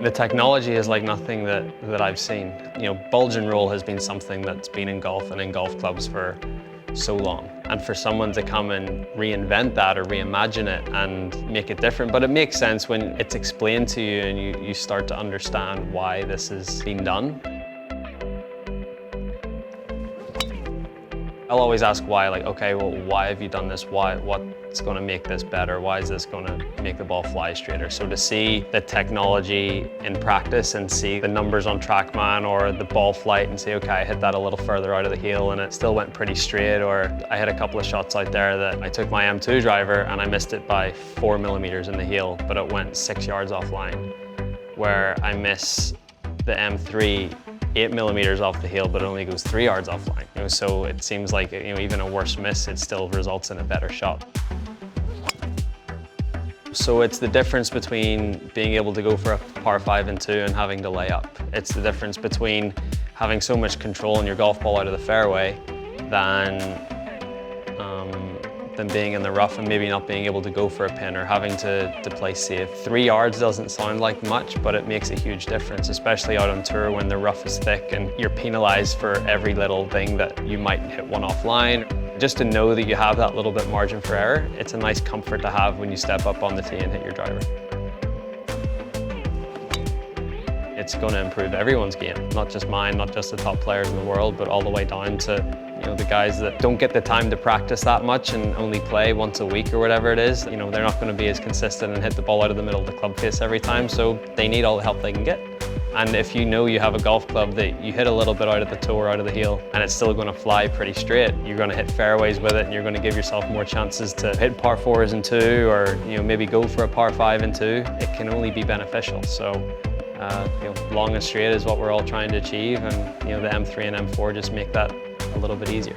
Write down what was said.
The technology is like nothing that I've seen. Bulge and roll has been something that's been in golf and in golf clubs for so long. And for someone to come and reinvent that or reimagine it and make it different, but it makes sense when it's explained to you and you start to understand why this is being done. I'll always ask why, like, okay, well, why have you done this? What's going to make this better? Why is this going to make the ball fly straighter? So to see the technology in practice and see the numbers on TrackMan or the ball flight and say, okay, I hit that a little further out of the heel and it still went pretty straight, or I had a couple of shots out there that I took my M2 driver and I missed it by 4 millimeters in the heel, but it went 6 yards offline, where I miss the M3 8 millimeters off the heel, but it only goes 3 yards offline. So it seems like even a worse miss, it still results in a better shot. So it's the difference between being able to go for a par 5 and 2 and having to lay up. It's the difference between having so much control in your golf ball out of the fairway than being in the rough and maybe not being able to go for a pin or having to play safe. 3 yards doesn't sound like much, but it makes a huge difference, especially out on tour when the rough is thick and you're penalized for every little thing that you might hit one offline. Just to know that you have that little bit margin for error, it's a nice comfort to have when you step up on the tee and hit your driver. It's going to improve everyone's game, not just mine, not just the top players in the world, but all the way down to the guys that don't get the time to practice that much and only play once a week or whatever it is. They're not going to be as consistent and hit the ball out of the middle of the club face every time, so they need all the help they can get. And if you know you have a golf club that you hit a little bit out of the toe or out of the heel and it's still going to fly pretty straight, you're going to hit fairways with it and you're going to give yourself more chances to hit par 4s and 2 or maybe go for a par 5 and 2. It can only be beneficial. So long and straight is what we're all trying to achieve, and the M3 and M4 just make that a little bit easier.